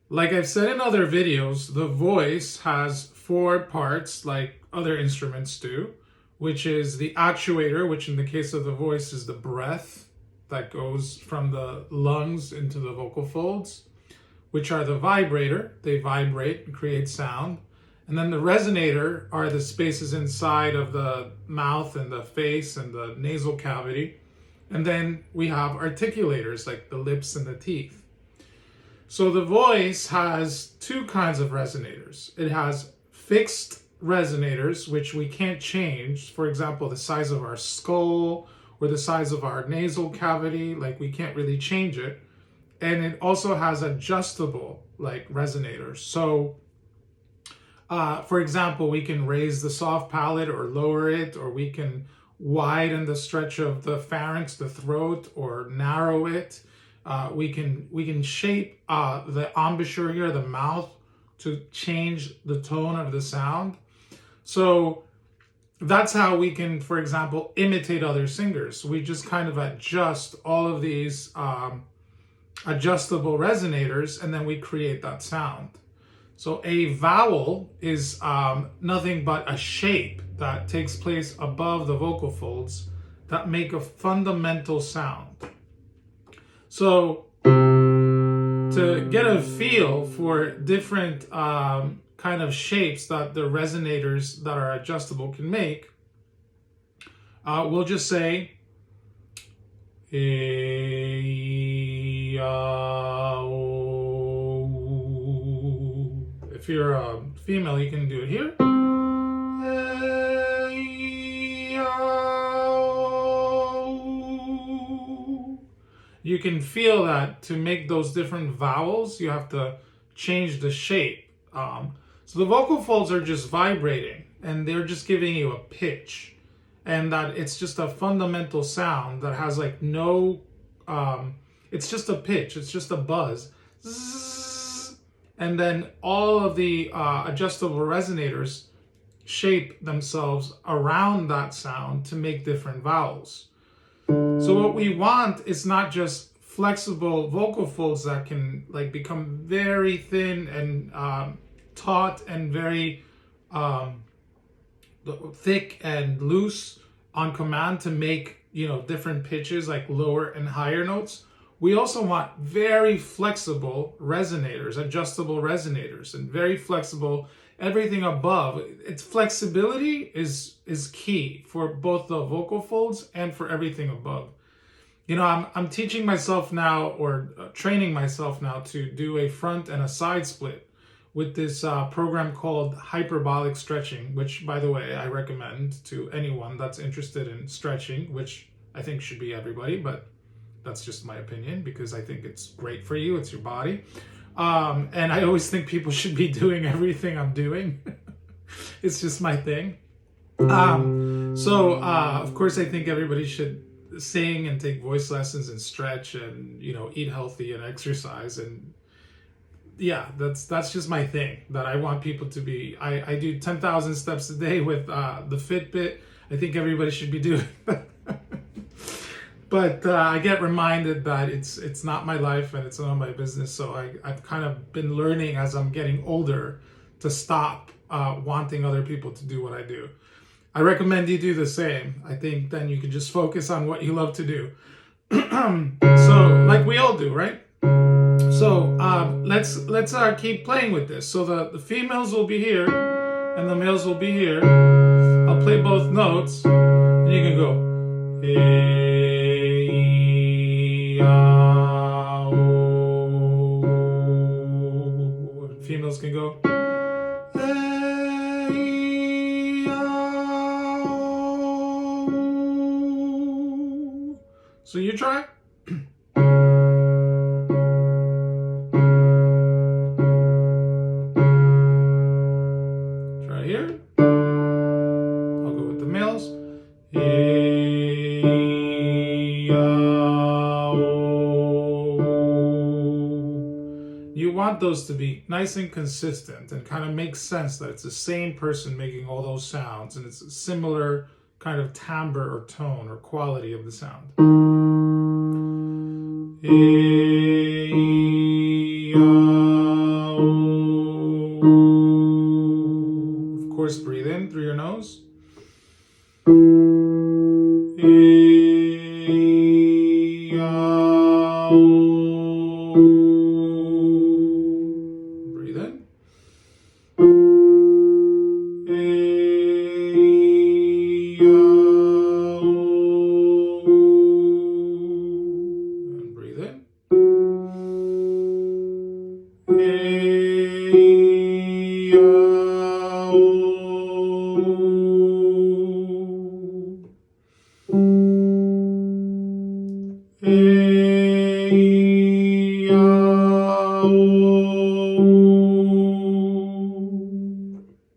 Like I've said in other videos, the voice has four parts like other instruments do, which is the actuator, which in the case of the voice is the breath that goes from the lungs into the vocal folds, which are the vibrator. They vibrate and create sound. And then the resonator are the spaces inside of the mouth and the face and the nasal cavity. And then we have articulators like the lips and the teeth. So the voice has two kinds of resonators. It has fixed resonators, which we can't change. For example, the size of our skull or the size of our nasal cavity, like we can't really change it. And it also has adjustable like resonators. So for example, we can raise the soft palate or lower it, or we can widen the stretch of the pharynx, the throat, or narrow it. We can shape the embouchure here, the mouth, to change the tone of the sound. So that's how we can, for example, imitate other singers. We just kind of adjust all of these adjustable resonators, and then we create that sound. So a vowel is nothing but a shape that takes place above the vocal folds that make a fundamental sound. So to get a feel for different kind of shapes that the resonators that are adjustable can make, we'll just say if you're a female, you can do it here. You can feel that to make those different vowels, you have to change the shape. So the vocal folds are just vibrating, and they're just giving you a pitch, and that it's just a fundamental sound that has like no, it's just a pitch, it's just a buzz. And then all of the adjustable resonators shape themselves around that sound to make different vowels. So what we want is not just flexible vocal folds that can like become very thin and taut and very thick and loose on command to make, different pitches like lower and higher notes. We also want very flexible resonators, adjustable resonators, and very flexible everything above. Its flexibility is key for both the vocal folds and for everything above. I'm teaching myself now, or training myself now, to do a front and a side split with this program called hyperbolic stretching, which, by the way, I recommend to anyone that's interested in stretching, which I think should be everybody, but that's just my opinion because I think it's great for you. It's your body. And I always think people should be doing everything I'm doing. It's just my thing. Of course, I think everybody should sing and take voice lessons and stretch and, eat healthy and exercise. And yeah, that's just my thing that I want people to be. I do 10,000 steps a day with the Fitbit. I think everybody should be doing that. But I get reminded that it's not my life and it's not my business. So I've kind of been learning as I'm getting older to stop wanting other people to do what I do. I recommend you do the same. I think then you can just focus on what you love to do. So like we all do, right? So let's keep playing with this. So the females will be here and the males will be here. I'll play both notes and you can go hey. Females can go. So you try. Try here. I'll go with the males. You want those to be nice and consistent and kind of make sense that it's the same person making all those sounds and it's a similar kind of timbre or tone or quality of the sound. Hey, in through your nose. Breathe in. And breathe in.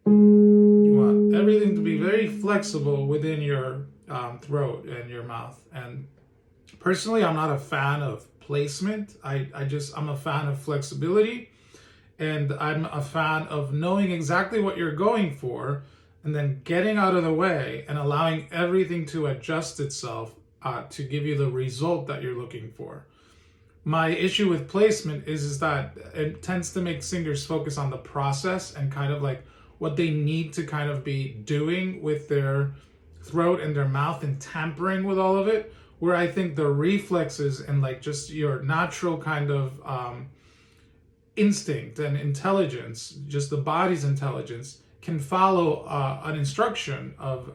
You want everything to be very flexible within your throat and your mouth. And personally, I'm not a fan of placement. I'm a fan of flexibility, and I'm a fan of knowing exactly what you're going for and then getting out of the way and allowing everything to adjust itself to give you the result that you're looking for. My issue with placement is that it tends to make singers focus on the process and kind of like what they need to kind of be doing with their throat and their mouth and tampering with all of it, where I think the reflexes and like just your natural kind of instinct and intelligence, just the body's intelligence, can follow an instruction of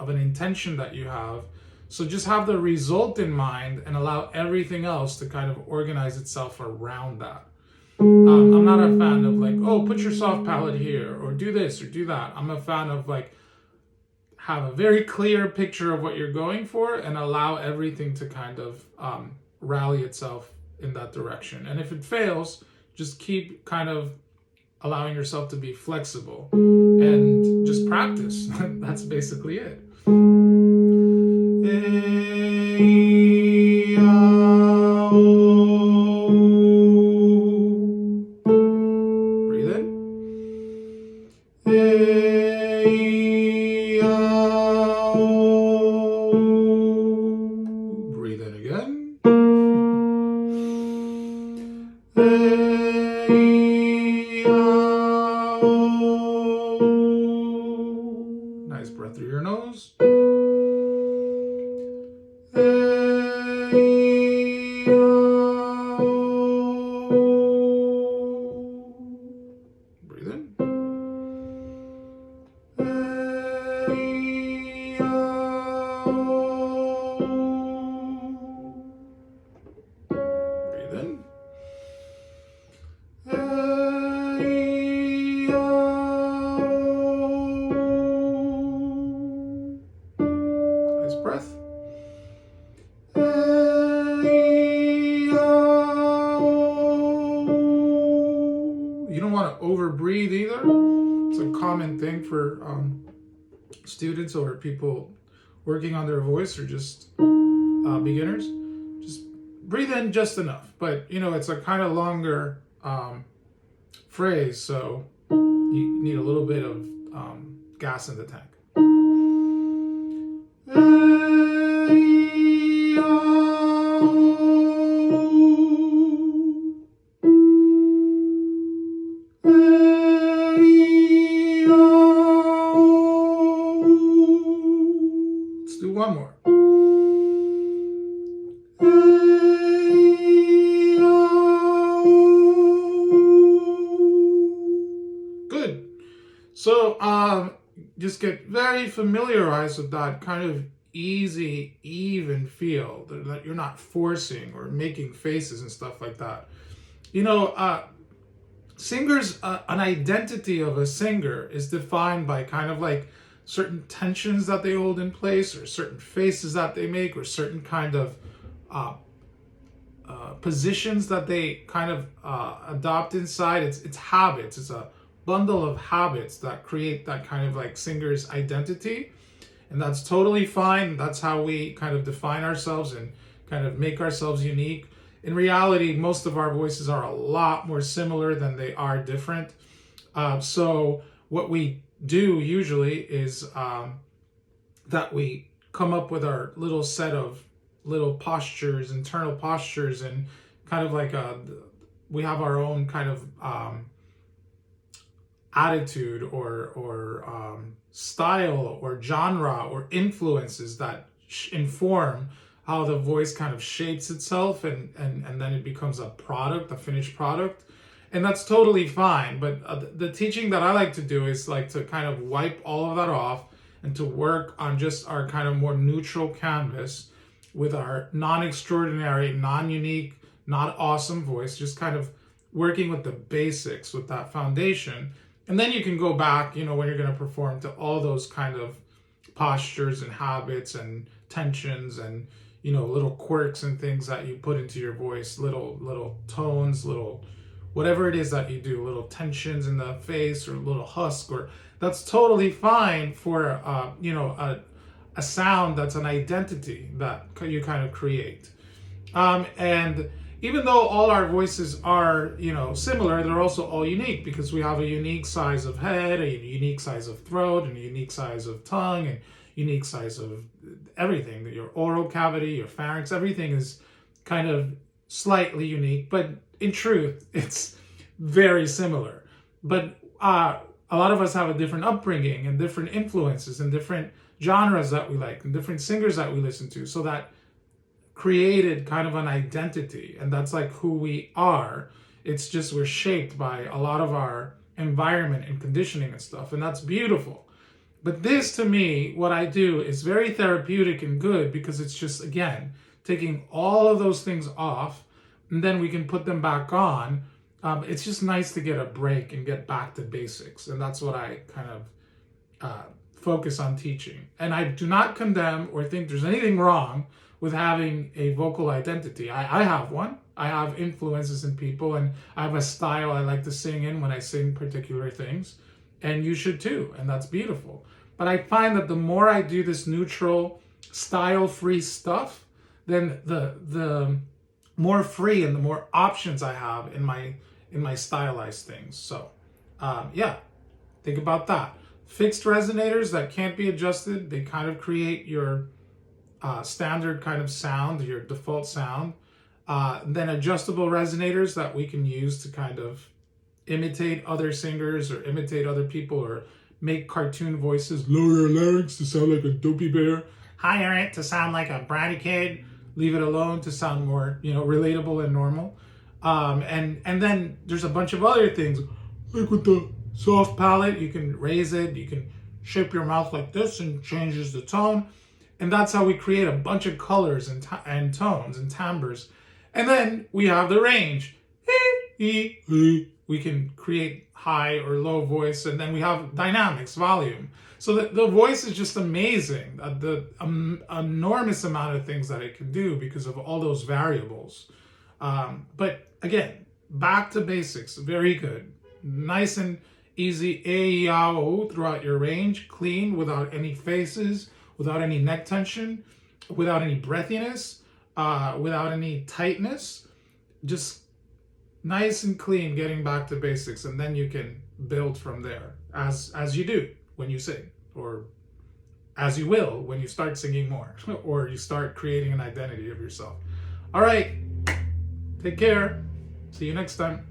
an intention that you have. So just have the result in mind and allow everything else to kind of organize itself around that. I'm not a fan of like, oh, put your soft palate here or do this or do that. I'm a fan of like, have a very clear picture of what you're going for and allow everything to kind of rally itself in that direction. And if it fails, just keep kind of allowing yourself to be flexible and just practice. That's basically it. Breathe in. Breathe in again. Nice breath through your nose. Breathe in. Breathe in. Nice breath. You don't want to over breathe either. It's a common thing for students or people working on their voice or just beginners. Just breathe in just enough, but it's a kind of longer phrase, so you need a little bit of gas in the tank. Let's do one more. Good. So just get very familiarized with that kind of easy, even feel that you're not forcing or making faces and stuff like that. Singers, an identity of a singer is defined by kind of like certain tensions that they hold in place or certain faces that they make or certain kind of positions that they kind of adopt inside. It's habits. It's a bundle of habits that create that kind of like singer's identity. And that's totally fine. That's how we kind of define ourselves and kind of make ourselves unique. In reality, most of our voices are a lot more similar than they are different. So what we do usually is that we come up with our little set of little postures, internal postures, and kind of like we have our own kind of attitude or style or genre or influences that inform how the voice kind of shapes itself, and then it becomes a product, a finished product. And that's totally fine. But the teaching that I like to do is like to kind of wipe all of that off and to work on just our kind of more neutral canvas with our non-extraordinary, non-unique, not awesome voice, just kind of working with the basics, with that foundation. And then you can go back, when you're going to perform, to all those kind of postures and habits and tensions and, little quirks and things that you put into your voice, little tones, little whatever it is that you do, little tensions in the face or little husk, or that's totally fine for, a sound that's an identity that you kind of create. And even though all our voices are, similar, they're also all unique because we have a unique size of head, a unique size of throat, and a unique size of tongue, and unique size of everything. Your oral cavity, your pharynx, everything is kind of slightly unique, but in truth, it's very similar. But a lot of us have a different upbringing and different influences and different genres that we like and different singers that we listen to. So that created kind of an identity, and that's like who we are. It's just we're shaped by a lot of our environment and conditioning and stuff, and that's beautiful. But this, to me, what I do is very therapeutic and good because it's just, again, taking all of those things off, and then we can put them back on. It's just nice to get a break and get back to basics, and that's what I kind of focus on teaching. And I do not condemn or think there's anything wrong with having a vocal identity. I have one. I have influences in people, and I have a style I like to sing in when I sing particular things, and you should too, and that's beautiful. But I find that the more I do this neutral, style-free stuff, then the more free and the more options I have in my stylized things. So think about that. Fixed resonators that can't be adjusted, they kind of create your standard kind of sound, your default sound. Then adjustable resonators that we can use to kind of imitate other singers or imitate other people or make cartoon voices. Lower your larynx to sound like a dopey bear. Higher it to sound like a bratty kid. Leave it alone to sound more, relatable and normal. And then there's a bunch of other things. Like with the soft palate, you can raise it. You can shape your mouth like this and changes the tone. And that's how we create a bunch of colors and tones and timbres. And then we have the range. We can create high or low voice, and then we have dynamics, volume. So the voice is just amazing. The enormous amount of things that it can do because of all those variables. But again, back to basics. Very good. Nice and easy A-E-I-O throughout your range. Clean, without any faces, without any neck tension, without any breathiness, without any tightness. Just nice and clean, getting back to basics, and then you can build from there, as you do when you sing, or as you will when you start singing more, or you start creating an identity of yourself. All right, take care. See you next time.